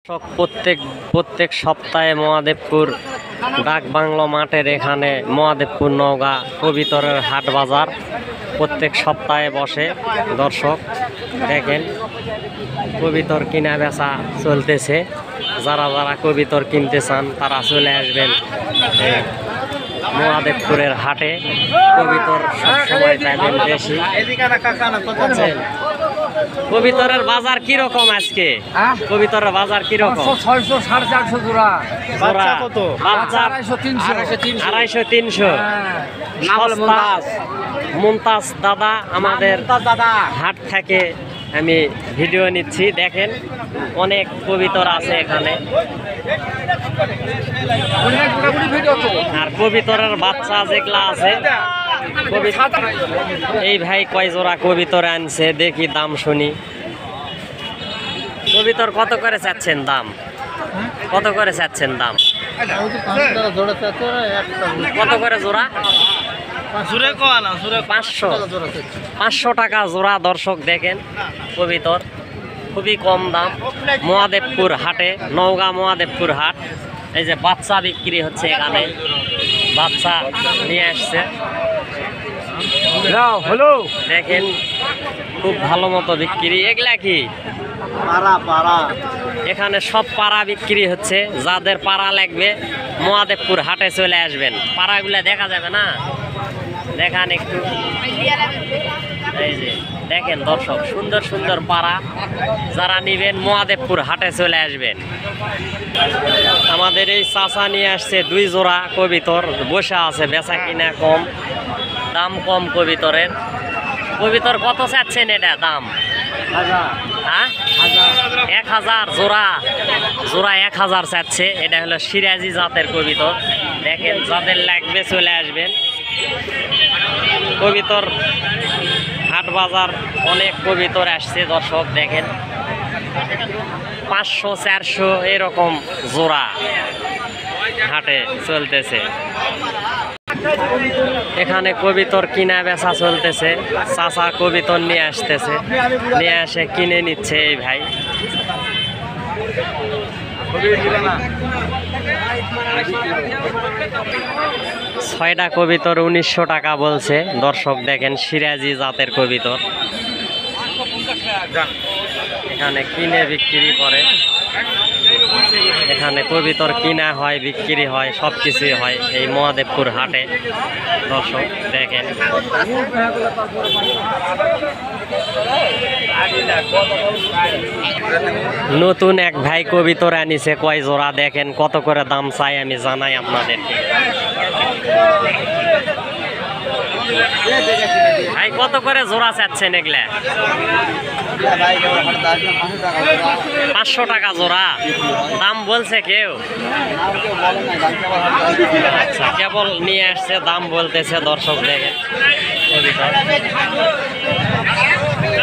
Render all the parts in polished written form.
প্রত্যেক সপ্তাহে মহাদেবপুর ডাক বাংলো মাঠের এখানে মহাদেবপুর নওগাঁ কবিতরের হাট বাজার প্রত্যেক সপ্তাহে বসে। দর্শক দেখেন কবিতর কিনা বেচা চলতেছে। যারা যারা কবিতর কিনতে চান তারা চলে আসবেন মহাদেবপুরের হাটে। কবিতর সবসময় পাবেন বেশি। কবিতরের বাজার কিরকম আজকে? কবিতরের বাজার কিরকম? 600 450 জোড়া। বাচ্চা কত? বাচ্চা 250 300। মুমতাজ দাদা আমাদের হাট থেকে আমি ভিডিও নিচ্ছি। দেখেন অনেক কবিতর আছে এখানে, আর কবিতরের বাচ্চা যেগুলা আছে। এই ভাই কয় জোড়া কবিতর আনছে দেখি দাম শুনি। কবিতর কত করে চাচ্ছেন দাম? কত করে চাচ্ছেন দাম? কত করে জোড়া? 500 টাকা জোড়া। দর্শক দেখেন কবিতর খুবই কম দাম। মহাদেবপুর হাটে, নওগাঁ মহাদেবপুর হাট। এই যে বাচ্চা বিক্রি হচ্ছে এখানে, বাচ্চা নিয়ে আসছে। দেখেন খুব ভালো মতো বিক্রি। এগুলা কি এখানে সব পাড়া বিক্রি হচ্ছে। যাদের পাড়া লাগবে মহাদেবপুর হাটে চলে আসবেন। পাড়াগুলা দেখা যাবে না, দেখান একটু। এই যে দেখেন দর্শক, সুন্দর সুন্দর পাড়া। যারা নিবেন মহাদেবপুর হাটে চলে আসবেন। আমাদের এই চাচা নিয়ে আসছে 2 জোড়া কবিতর, বসে আছে। বেচা কিনা কম, দাম কম কবিতরের। কবিতর কত চাচ্ছেন এটা দাম? 1000 জোড়া। জোড়া 1000 চাচ্ছে। এটা হলো সিরাজি জাতের কবিতর। দেখেন যাদের লাগবে চলে আসবেন। কবিতর হাট বাজার অনেক কবিতর আসছে। দর্শক দেখেন 500 400 এরকম জোড়া হাটে চলতেছে। এখানে কবিতর কিনা বেচা চলতেছে। চাচা কবিতর নিয়ে আসতেছে, নিয়ে এসে কিনে নিচ্ছে এই ভাই। ছয়টা কবিতর 1900 টাকা বলছে। দর্শক দেখেন সিরাজি জাতের কবিতর এখানে কিনে বিক্রি করে। এখানে কবিতর কিনা হয়, বিক্রি হয়, সব কিছুই হয় এই মহাদেবপুর হাটে। দর্শক দেখেন নতুন এক ভাই কবিতর আনিছে কয় জোড়া। দেখেন কত করে দাম চাই আমি জানাই আপনাদেরকে। ভাই কত করে জোড়া চাচ্ছেন এগুলা? 500 টাকা জোড়া দাম বলছে কেউ? আচ্ছা, কেবল নিয়ে আসছে, দাম বলতেছে। দর্শক দেখেন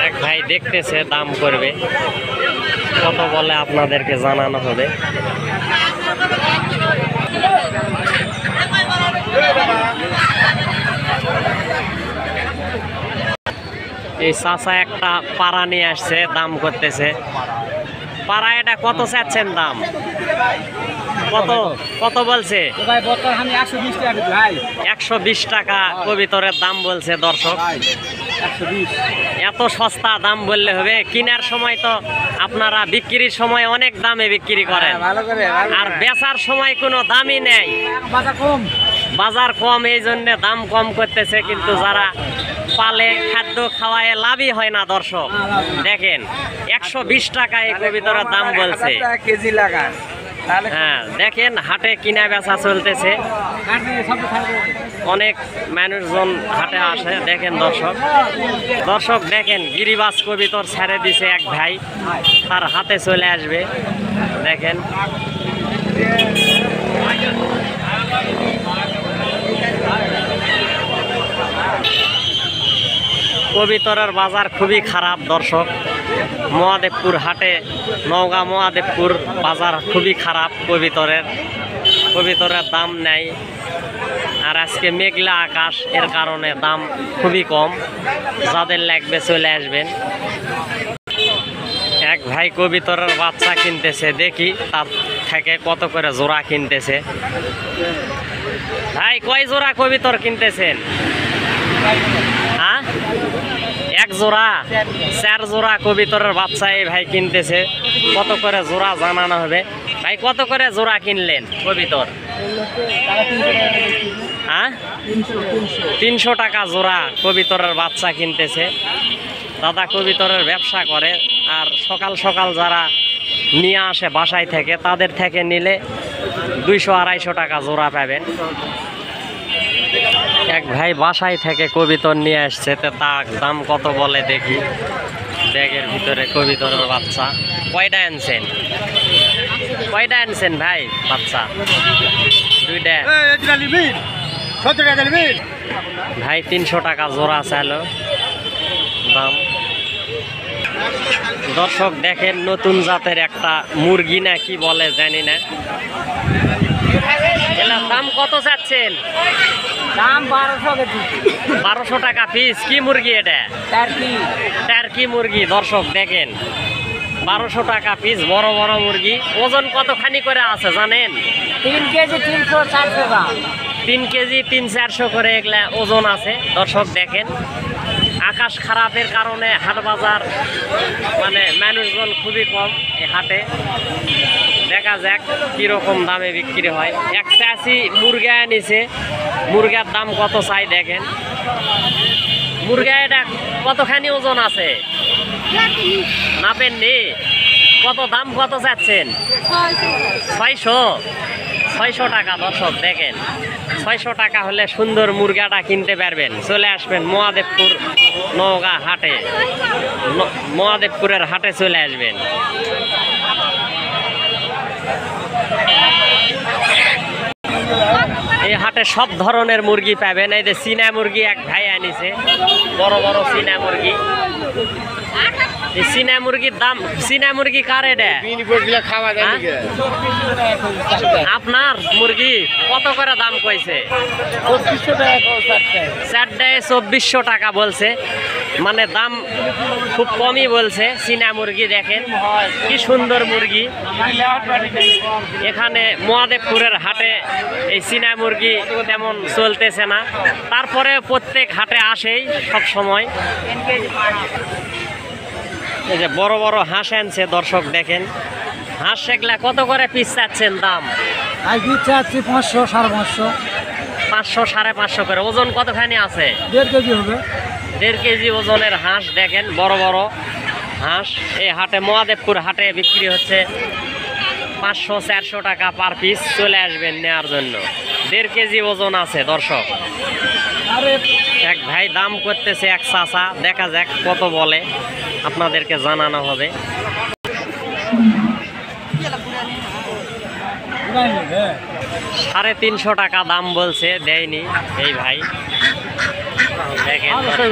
এক ভাই দেখতেছে, দাম করবে। কত বলে আপনাদেরকে জানানো হবে। এই চাচা একটা পাড়া নিয়ে আসছে, দাম করতেছে। পাড়া এটা কত চাচ্ছেন দাম? কত কত বলছে? 120 টাকা কবিতরের দাম বলছে। দর্শক এত সস্তা দাম বললে হবে? কেনার সময় তো আপনারা বিক্রির সময় অনেক দামে বিক্রি করেন, আর বেচার সময় কোনো দামই নেই। বাজার কম, এই জন্য দাম কম করতেছে। কিন্তু যারা পালে খাদ্য খাওয়ায় লাভই হয় না। দর্শক দেখেন 120 টাকা এই কবিতরের দাম বলছে। হ্যাঁ দেখেন হাটে কিনা বেচা চলতেছে। অনেক মানুষজন হাটে আসে। দেখেন দর্শক দেখেন গিরিবাজ কবিতর ছেড়ে দিছে এক ভাই, তার হাতে চলে আসবে। দেখেন কবিতরের বাজার খুবই খারাপ। দর্শক মহাদেবপুর হাটে, নওগাঁ মহাদেবপুর বাজার খুবই খারাপ। কবিতরের দাম নেই। আর আজকে মেঘলা আকাশ, এর কারণে দাম খুবই কম। যাদের লাগবে চলে আসবেন। এক ভাই কবিতরের বাচ্চা কিনতেছে, দেখি তার থেকে কত করে জোড়া কিনতেছে। ভাই কয় জোড়া কবিতর কিনতেছেন? হ্যাঁ, এক জোড়া, 4 জোড়া কবিতরের বাচ্চা এই ভাই কিনতেছে। কত করে জোড়া জানানো হবে। ভাই কত করে জোড়া কিনলেন কবিতর? হ্যাঁ, 300 টাকা জোড়া কবিতরের বাচ্চা কিনতেছে। দাদা কবিতরের ব্যবসা করে, আর সকাল সকাল যারা নিয়ে আসে বাসায় থেকে তাদের থেকে নিলে 200-250 টাকা জোড়া পাবেন। এক ভাই বাসায় থেকে কবিতর নিয়ে আসছে, তো তার দাম কত বলে দেখি। ব্যাগের ভিতরে কবিতরের বাচ্চা। কয়টা আনছেন? কয়টা আনছেন ভাই বাচ্চা? 2টা। ভাই 300 টাকা জোড়া চাইলো দাম। দর্শক দেখেন, নতুন জাতের একটা মুরগি না কি বলে জানি না, এটার দাম কত চাচ্ছেন? দাম 1200 টাকা পিস। কি মুরগি এটা? টার্কি মুরগি। দর্শক দেখেন, 1200 টাকা পিস, বড় বড় মুরগি। ওজন কতখানি করে আছে জানেন? 3 কেজি 300-400 গ্রাম। 3 কেজি 300-400 করে এগুলা ওজন আছে। দর্শক দেখেন, আকাশ খারাপের কারণে হাট বাজার মানে মানুষজন খুবই কম এই হাটে। দেখা যাক কিরকম দামে বিক্রি হয়। এক চাষি মুরগা নিছে, মুরগার দাম কত চাই দেখেন। মুরগা এটা কতখানি ওজন আছে নাপেননি? কত দাম কত চাচ্ছেন? 600 টাকা। দর্শক দেখেন, 600 টাকা হলে সুন্দর মুরগাটা কিনতে পারবেন। চলে আসবেন মহাদেবপুর নওগাঁ হাটে, মহাদেবপুরের হাটে চলে আসবেন। এই হাটে সব ধরনের মুরগি পাবেন। এই যে চীনা মুরগি এক ভাই আনিছে, বড় বড় চীনা মুরগি। এই চীনা মুরগির দাম, চীনা মুরগি কার এটা? আপনার মুরগি কত করে দাম কইছে? 2400 টাকা বলছে, মানে দাম খুব কমই বলছে। চীনা মুরগি দেখেন কি সুন্দর মুরগি। এখানে মহাদেবপুরের হাটে এই চীনা মুরগি তেমন চলতেছে না, তারপরে প্রত্যেক হাটে আসেই সব সময়। এই যে বড় বড় হাঁস আনছে। দর্শক দেখেন, হাঁস সেগুলা কত করে পিস চাচ্ছেন দাম? 500-550। 500-550 করে। ওজন কতখানি আছে? 1.5 কেজি হবে। 1.5 কেজি ওজনের হাঁস দেখেন, বড় বড় হাঁস। এই হাটে মহাদেবপুর হাটে বিক্রি হচ্ছে 500-400 টাকা পার পিস। চলে আসবেন নেওয়ার জন্য। 1.5 কেজি ওজন আছে। দর্শক এক ভাই দাম করতেছে, এক চাচা। দেখা যাক কত বলে, আপনাদেরকে জানানো হবে। 350 টাকা দাম বলছে, দেয়নি এই ভাই। দেখেন দর্শক।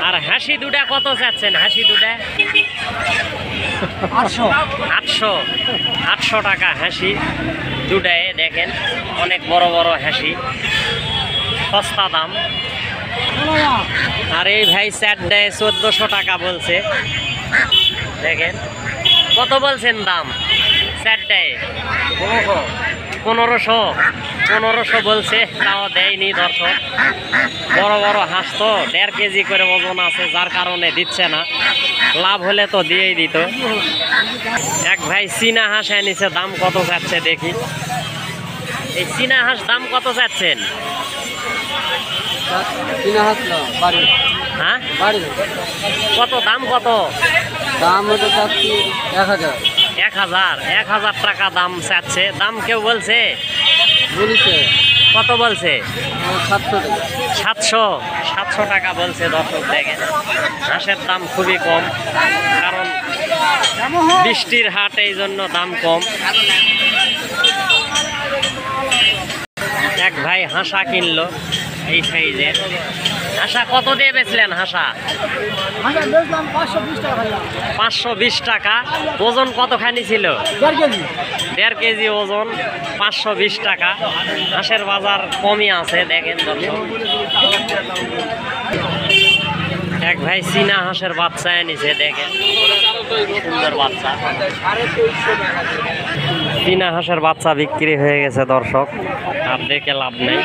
আর হাসি দুটা কত চাচ্ছেন? হাসি দুটা 800 টাকা হাসি দুটায়। দেখেন অনেক বড় বড় হাসি, সস্তা দাম। আর এই ভাই সেট দেয় 1400 টাকা বলছে। দেখেন কত বলছেন দাম সেট দেয়? 1500 বলছে, তাও দেয়নি। দর্শক বড় বড় হাঁস তো 1.5 কেজি করে ওজন আছে, যার কারণে দিচ্ছে না। লাভ হলে তো দিয়েই দিত। এক ভাই চীনা হাঁস এনেছে, দাম কত চাচ্ছে দেখি। এই চীনা হাঁস দাম কত চাচ্ছেন? হ্যাঁ, কত দাম? কত দাম? ওটা চাচ্ছি 1000। 1000 টাকা দাম চাচ্ছে। দাম কেউ বলছে? বলছে কত বলছে? 700 টাকা। 700 টাকা বলছে। দর্শক দেখেন, হাঁসের দাম খুবই কম, কারণ বৃষ্টির হাট, এই জন্য দাম কম। এক ভাই হাঁসা কিনলো এই সাইজের। হাঁসা কত দিয়ে বেচলেন? হাঁসা 520 টাকা। ওজন কতখানি ছিল? 1.5 কেজি ওজন, 520 টাকা। হাঁসের বাজার কমই আছে। দেখেন দর্শক, এক ভাই চীনা হাঁসের বাচ্চা এনেছে, দেখেন সুন্দর বাচ্চা। চীনা হাঁসের বাচ্চা বিক্রি হয়ে গেছে দর্শক, আর দেখে লাভ নেই।